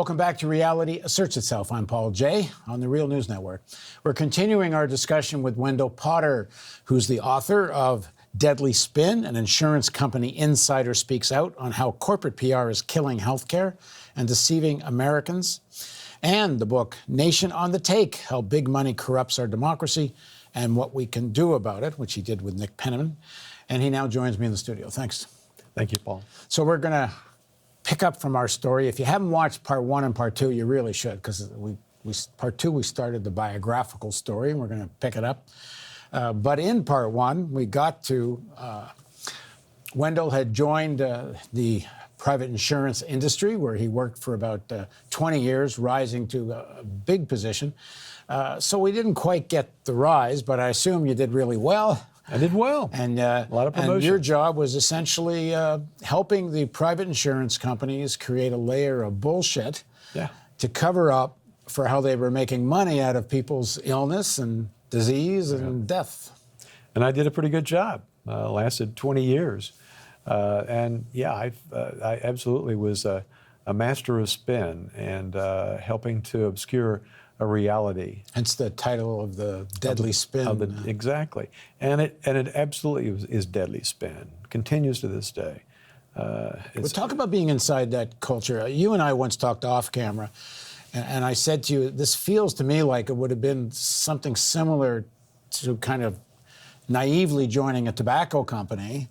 Welcome back to Reality Asserts Itself. I'm Paul Jay on the Real News Network. We're continuing our discussion with Wendell Potter, who's the author of Deadly Spin, an insurance company insider speaks out on how corporate PR is killing healthcare and deceiving Americans, and the book Nation on the Take, How Big Money Corrupts Our Democracy and What We Can Do About It, which he did with Nick Penniman. And he now joins me in the studio. Thanks. Thank you, Paul. So we're going to pick up from our story. If you haven't watched part one and part two, you really should, because part two, we started the biographical story, and we're going to pick it up. But in part one, we got to Wendell had joined the private insurance industry, where he worked for about 20 years, rising to a big position. So we didn't quite get the rise, but I assume you did really well. I did well. And a lot of promotion. And your job was essentially helping the private insurance companies create a layer of bullshit to cover up for how they were making money out of people's illness and disease and death. And I did a pretty good job. Lasted 20 years. And yeah, I absolutely was a master of spin and helping to obscure a reality. Hence the title of the Deadly Spin. Exactly. And it absolutely is deadly spin. Continues to this day. But talk about being inside that culture. You and I once talked off camera, and I said to you, this feels to me like it would have been something similar to kind of naively joining a tobacco company.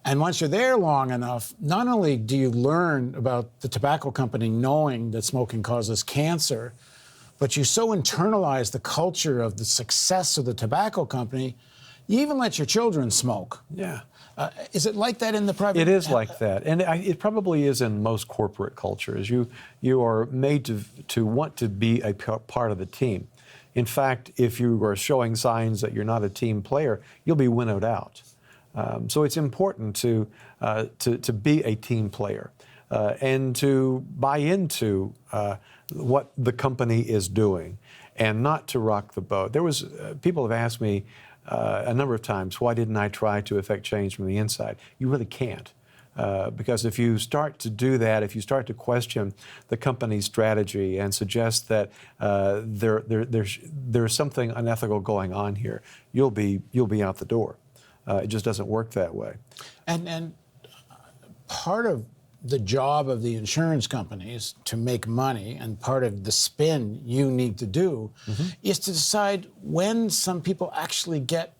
And once you're there long enough, not only do you learn about the tobacco company knowing that smoking causes cancer, but you so internalize the culture of the success of the tobacco company, you even let your children smoke. Yeah. Is it like that in the private? It is like that. And it probably is in most corporate cultures. You are made to want to be a part of the team. In fact, if you are showing signs that you're not a team player, you'll be winnowed out. So it's important to be a team player and to buy into what the company is doing and not to rock the boat. People have asked me a number of times, why didn't I try to affect change from the inside? You really can't. Because if you start to do that, if you start to question the company's strategy and suggest that there's something unethical going on here, you'll be out the door. It just doesn't work that way. And part of the job of the insurance companies to make money, and part of the spin you need to do, is to decide when some people actually get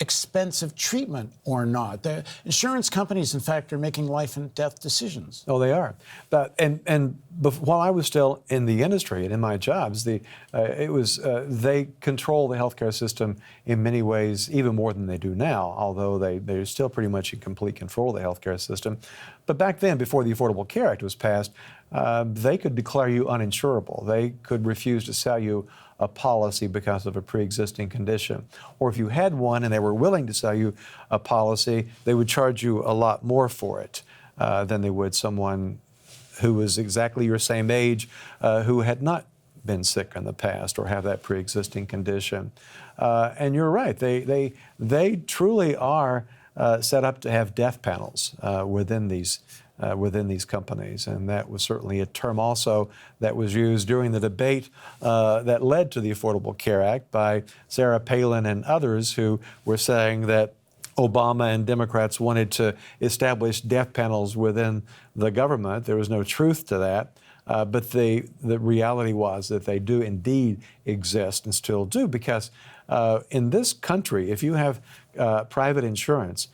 expensive treatment or not. The insurance companies, in fact, are making life and death decisions. Oh, they are. But while I was still in the industry and in my jobs, they control the healthcare system in many ways, even more than they do now. Although they're still pretty much in complete control of the healthcare system. But back then, before the Affordable Care Act was passed, they could declare you uninsurable. They could refuse to sell you a policy because of a pre-existing condition. Or if you had one and they were willing to sell you a policy, they would charge you a lot more for it than they would someone who was exactly your same age, who had not been sick in the past or have that pre-existing condition. And you're right, they truly are set up to have death panels within these companies. And that was certainly a term also that was used during the debate that led to the Affordable Care Act by Sarah Palin and others who were saying that Obama and Democrats wanted to establish death panels within the government. There was no truth to that. But the reality was that they do indeed exist and still do, because in this country, if you have private insurance,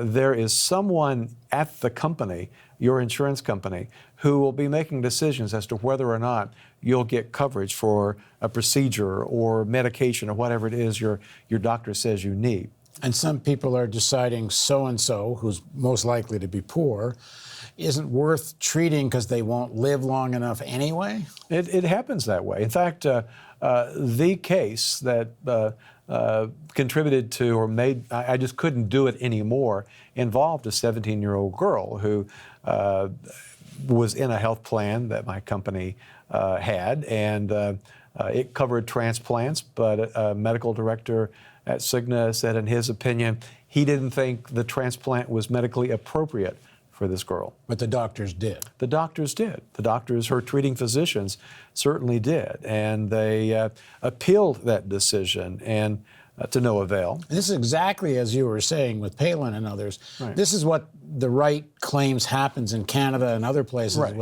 there is someone at the company, your insurance company, who will be making decisions as to whether or not you'll get coverage for a procedure or medication or whatever it is your doctor says you need. And some people are deciding so-and-so, who's most likely to be poor, isn't worth treating because they won't live long enough anyway? It happens that way. In fact, the case that contributed to or made, I just couldn't do it anymore, involved a 17-year-old girl who was in a health plan that my company had, and it covered transplants, but a medical director at Cigna said in his opinion he didn't think the transplant was medically appropriate for this girl. But the doctors did. The doctors did. The doctors, her treating physicians, certainly did. And they appealed that decision, and to no avail. And this is exactly as you were saying with Palin and others. Right. This is what the right claims happens in Canada and other places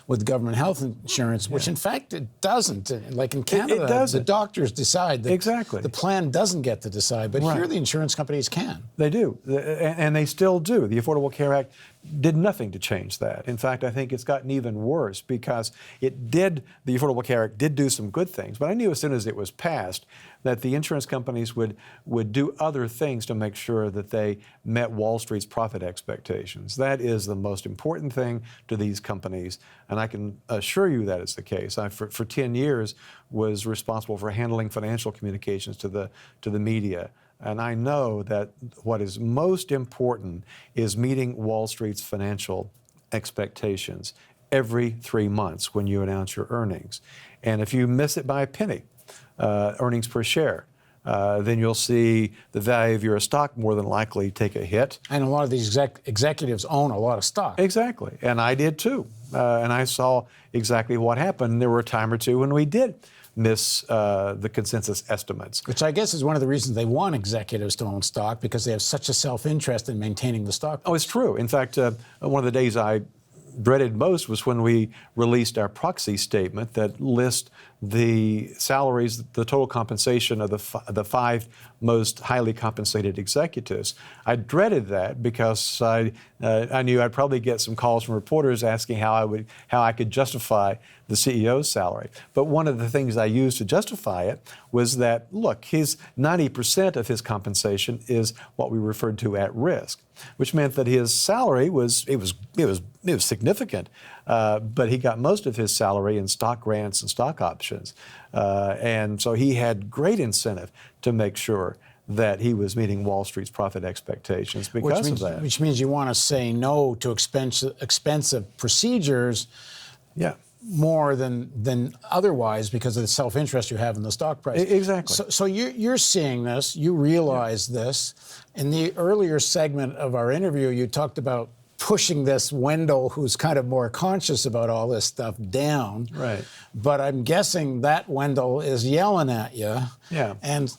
with government health insurance, which in fact it doesn't. Like in Canada, the doctors decide. Exactly. The plan doesn't get to decide, but here the insurance companies can. They do, and they still do. The Affordable Care Act did nothing to change that. In fact, I think it's gotten even worse because the Affordable Care Act did do some good things, but I knew as soon as it was passed that the insurance companies would do other things to make sure that they met Wall Street's profit expectations. That is the most important thing to these companies, and I can assure you that is the case. I, for 10 years, was responsible for handling financial communications to the media. And I know that what is most important is meeting Wall Street's financial expectations every 3 months when you announce your earnings. And if you miss it by a penny, earnings per share, then you'll see the value of your stock more than likely take a hit. And a lot of these executives own a lot of stock. Exactly, and I did too. And I saw exactly what happened. There were a time or two when we did miss the consensus estimates. Which I guess is one of the reasons they want executives to own stock, because they have such a self-interest in maintaining the stock price. Oh, it's true. In fact, one of the days I dreaded most was when we released our proxy statement that lists the salaries, the total compensation of the 5 most highly compensated executives. I dreaded that because I knew I'd probably get some calls from reporters asking how I could justify the CEO's salary. But one of the things I used to justify it was that, look, his 90% of his compensation is what we referred to at risk, which meant that his salary was significant, but he got most of his salary in stock grants and stock options. And so he had great incentive to make sure that he was meeting Wall Street's profit expectations because of that. Which means you want to say no to expensive procedures more than otherwise because of the self-interest you have in the stock price. Exactly. So you're seeing this, you realize this. In the earlier segment of our interview, you talked about pushing this Wendell, who's kind of more conscious about all this stuff, down. Right. But I'm guessing that Wendell is yelling at you and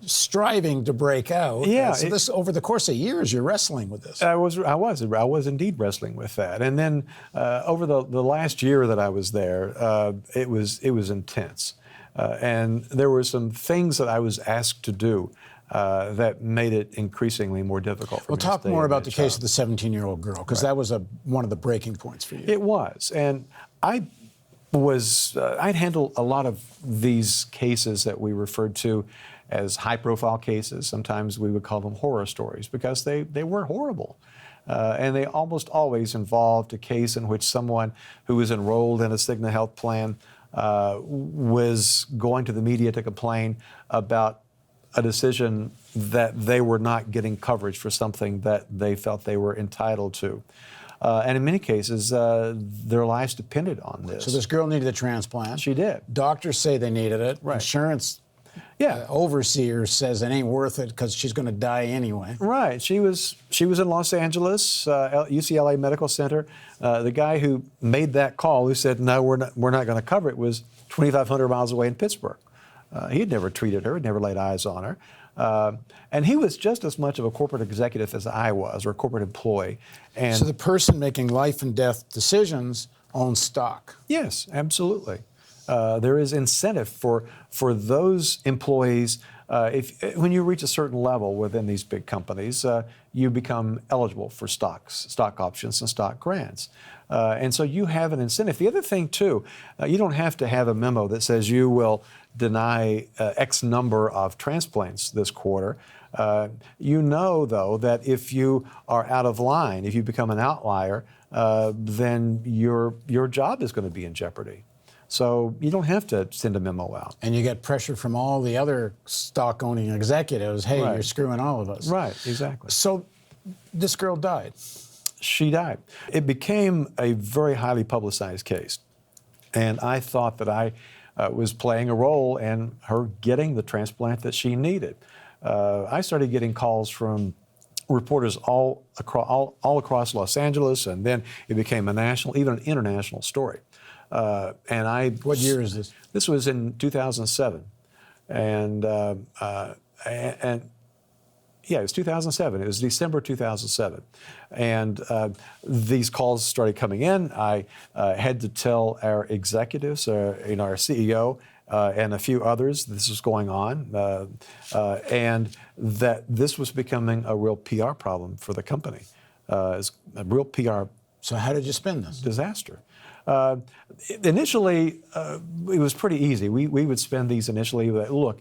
striving to break out. Yeah. So this, over the course of years, you're wrestling with this. I was indeed wrestling with that. And then over the last year that I was there, it was intense. And there were some things that I was asked to do that made it increasingly more difficult for me. We'll talk more about the case of the 17-year-old girl, because that was one of the breaking points for you. It was. And I'd handled a lot of these cases that we referred to as high-profile cases. Sometimes we would call them horror stories because they were horrible. And they almost always involved a case in which someone who was enrolled in a Cigna health plan was going to the media to complain about a decision that they were not getting coverage for something that they felt they were entitled to. And in many cases, their lives depended on this. So this girl needed a transplant. She did. Doctors say they needed it. Right. Insurance overseer says it ain't worth it because she's going to die anyway. Right. She was in Los Angeles, UCLA Medical Center. The guy who made that call, who said, no, we're not going to cover it, was 2,500 miles away in Pittsburgh. He had never treated her, had never laid eyes on her. And he was just as much of a corporate executive as I was, or a corporate employee. And so the person making life and death decisions owns stock. Yes, absolutely. There is incentive for those employees. When you reach a certain level within these big companies, you become eligible for stock options and stock grants. And so you have an incentive. The other thing, too, you don't have to have a memo that says you will deny X number of transplants this quarter. You know, though, that if you are out of line, if you become an outlier, then your job is going to be in jeopardy. So you don't have to send a memo out. And you get pressure from all the other stock-owning executives. Hey, you're screwing all of us. Right, exactly. So this girl died. She died. It became a very highly publicized case. And I thought that I was playing a role in her getting the transplant that she needed. I started getting calls from reporters all across Los Angeles, and then it became a national, even an international story. What year is this? This was in 2007, and yeah, it was 2007. It was December 2007. And these calls started coming in. I had to tell our executives, our CEO, and a few others this was going on, and that this was becoming a real PR problem for the company. It's a real PR So how did you spin this? disaster. Initially, it was pretty easy. We would spend these initially. Look,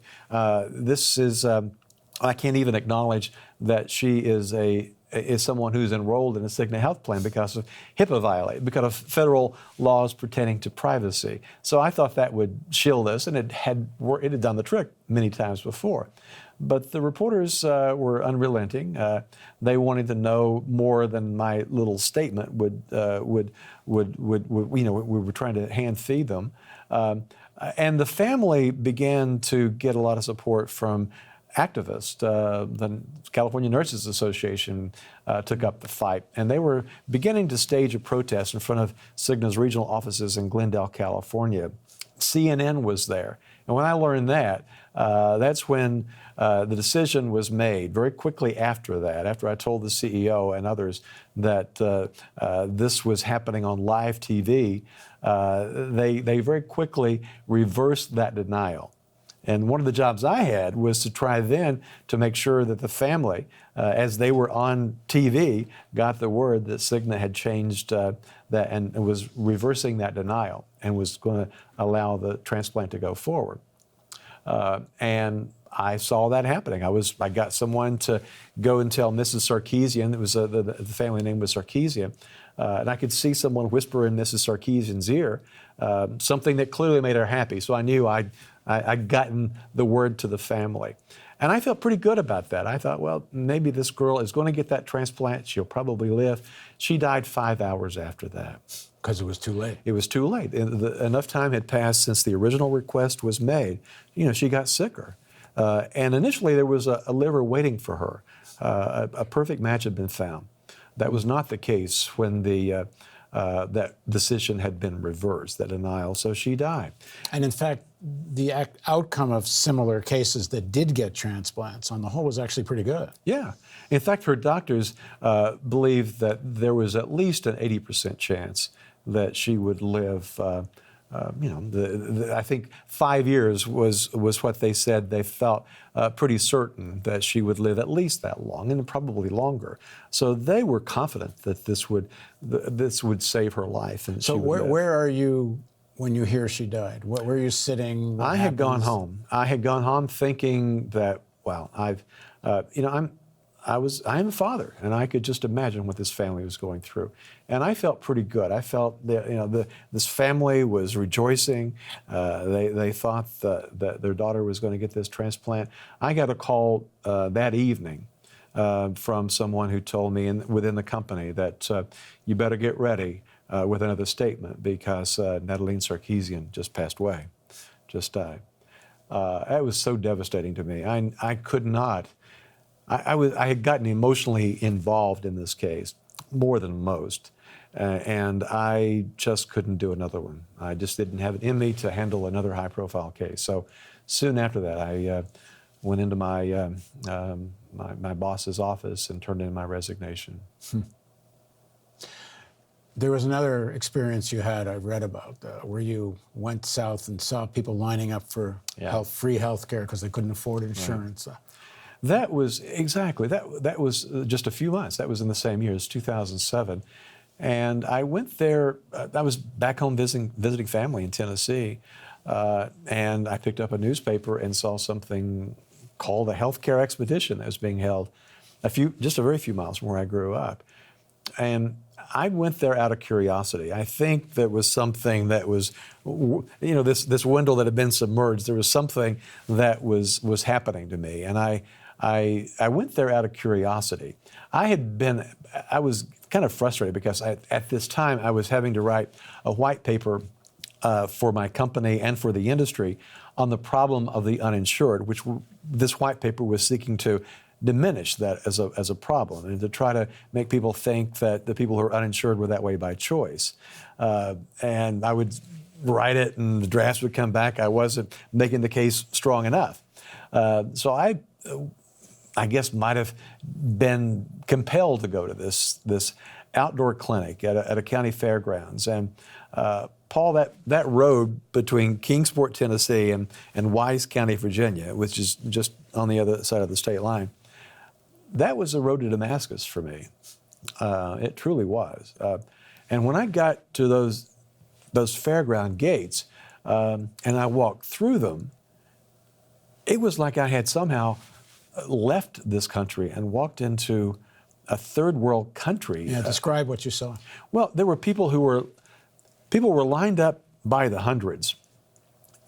this is. I can't even acknowledge that she is someone who's enrolled in a Cigna health plan because of HIPAA because of federal laws pertaining to privacy. So I thought that would shield us, and it had done the trick many times before. But the reporters were unrelenting. They wanted to know more than my little statement would we were trying to hand feed them. And the family began to get a lot of support from activists. The California Nurses Association took up the fight, and they were beginning to stage a protest in front of Cigna's regional offices in Glendale, California. CNN was there. And when I learned that, that's when the decision was made. Very quickly after that, after I told the CEO and others that this was happening on live TV, they very quickly reversed that denial. And one of the jobs I had was to try then to make sure that the family, as they were on TV, got the word that Cigna had changed that and was reversing that denial and was going to allow the transplant to go forward. And I saw that happening. I got someone to go and tell Mrs. Sarkeesian. It was the family name was Sarkeesian, and I could see someone whisper in Mrs. Sarkeesian's ear something that clearly made her happy. So I knew I'd gotten the word to the family. And I felt pretty good about that. I thought, well, maybe this girl is going to get that transplant. She'll probably live. She died 5 hours after that. Because it was too late. It was too late. Enough time had passed since the original request was made. She got sicker. And initially there was a liver waiting for her. A perfect match had been found. That was not the case when that decision had been reversed, that denial, so she died. And in fact, the outcome of similar cases that did get transplants on the whole was actually pretty good. Yeah. In fact, her doctors believed that there was at least an 80% chance that she would live. I think 5 years was what they said. They felt pretty certain that she would live at least that long, and probably longer. So they were confident that this would save her life. And so where are you when you hear she died? Where were you sitting? I had gone home. I had gone home thinking that, well, I am a father, and I could just imagine what this family was going through. And I felt pretty good. I felt that this family was rejoicing. They thought that their daughter was going to get this transplant. I got a call that evening from someone who told me within the company that you better get ready with another statement because Natalie Sarkeesian just passed away, just died. That was so devastating to me. I could not. I had gotten emotionally involved in this case, more than most, and I just couldn't do another one. I just didn't have it in me to handle another high-profile case. So soon after that, I went into my boss's office and turned in my resignation. There was another experience you had, I read about, where you went south and saw people lining up for free health care because they couldn't afford insurance. Right. That was exactly, that was just a few months. That was in the same year as 2007. And I went there, I was back home visiting family in Tennessee, and I picked up a newspaper and saw something called a healthcare expedition that was being held just a very few miles from where I grew up. And I went there out of curiosity. I think there was something that was, this Wendell that had been submerged, there was something that was happening to me. And I went there out of curiosity. I was kind of frustrated because at this time I was having to write a white paper for my company and for the industry on the problem of the uninsured, which this white paper was seeking to diminish that as a problem and to try to make people think that the people who are uninsured were that way by choice. And I would write it and the drafts would come back. I wasn't making the case strong enough. So I guess might have been compelled to go to this outdoor clinic at a county fairgrounds. And Paul, that road between Kingsport, Tennessee and Wise County, Virginia, which is just on the other side of the state line, that was the road to Damascus for me. It truly was. And when I got to those fairground gates and I walked through them, it was like I had somehow left this country and walked into a third world country. Yeah, describe what you saw. Well, there were people were lined up by the hundreds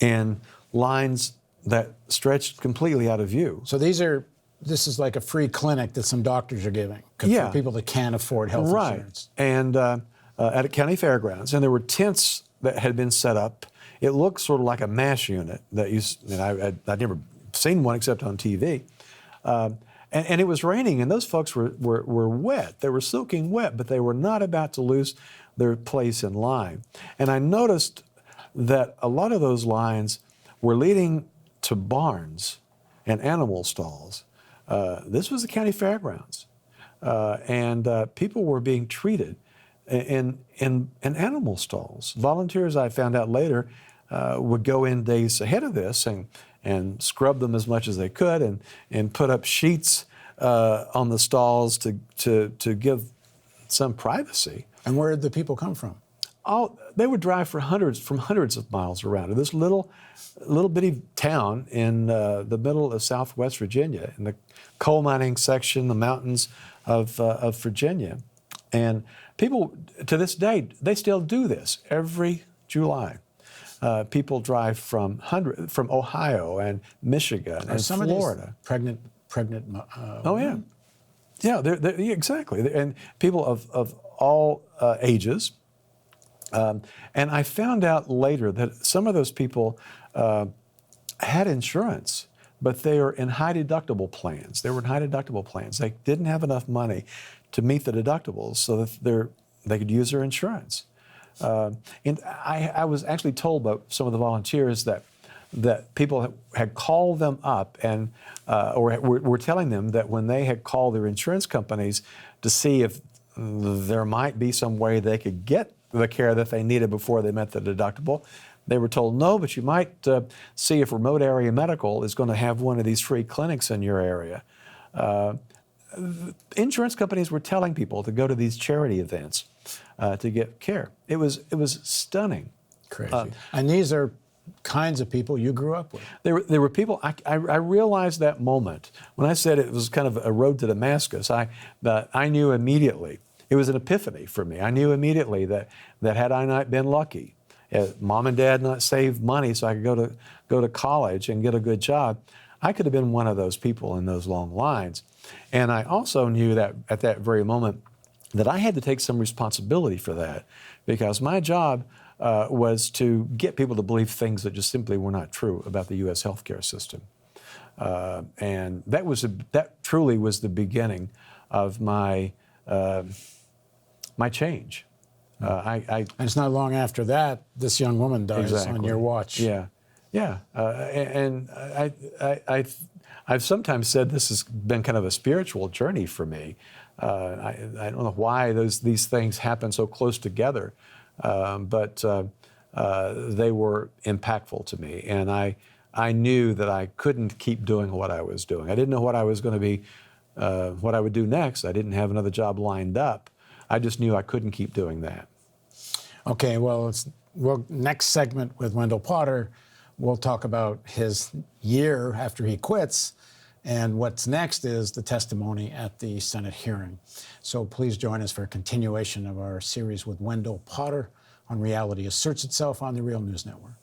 in lines that stretched completely out of view. So this is like a free clinic that some doctors are giving for people that can't afford health insurance. And at a county fairgrounds, and there were tents that had been set up. It looked sort of like a MASH unit that I'd never seen one except on TV. And it was raining, and those folks were wet. They were soaking wet, but they were not about to lose their place in line. And I noticed that a lot of those lines were leading to barns and animal stalls. This was the county fairgrounds, and people were being treated in animal stalls. Volunteers, I found out later, would go in days ahead of this and scrub them as much as they could and put up sheets on the stalls to give some privacy. And where did the people come from? They would drive from hundreds of miles around. This little bitty town in the middle of Southwest Virginia, in the coal mining section, the mountains of Virginia. And people, to this day, they still do this every July. People drive from Ohio and Michigan and some Florida. Of these pregnant. Oh yeah, yeah, exactly. And people of all ages. And I found out later that some of those people had insurance, but they are in high deductible plans. They were in high deductible plans. They didn't have enough money to meet the deductibles so that they could use their insurance. And I was actually told by some of the volunteers that people had called them up and or were telling them that when they had called their insurance companies to see if there might be some way they could get the care that they needed before they met the deductible, they were told, no, but you might see if Remote Area Medical is going to have one of these free clinics in your area. Insurance companies were telling people to go to these charity events to get care. It was stunning. Crazy. And these are kinds of people you grew up with. There were people, I realized that moment. When I said it was kind of a road to Damascus, I knew immediately. It was an epiphany for me. I knew immediately that had I not been lucky, Mom and Dad not saved money so I could go to college and get a good job, I could have been one of those people in those long lines. And I also knew that at that very moment that I had to take some responsibility for that, because my job was to get people to believe things that just simply were not true about the U.S. healthcare system. And that truly was the beginning of my change. And it's not long after that this young woman dies on your watch. Yeah, yeah. And I've sometimes said this has been kind of a spiritual journey for me. I don't know why these things happen so close together, but they were impactful to me. And I knew that I couldn't keep doing what I was doing. I didn't know what I was going to be, what I would do next. I didn't have another job lined up. I just knew I couldn't keep doing that. Okay, well, next segment with Wendell Potter, we'll talk about his year after he quits, and what's next is the testimony at the Senate hearing. So please join us for a continuation of our series with Wendell Potter on Reality Asserts Itself on the Real News Network.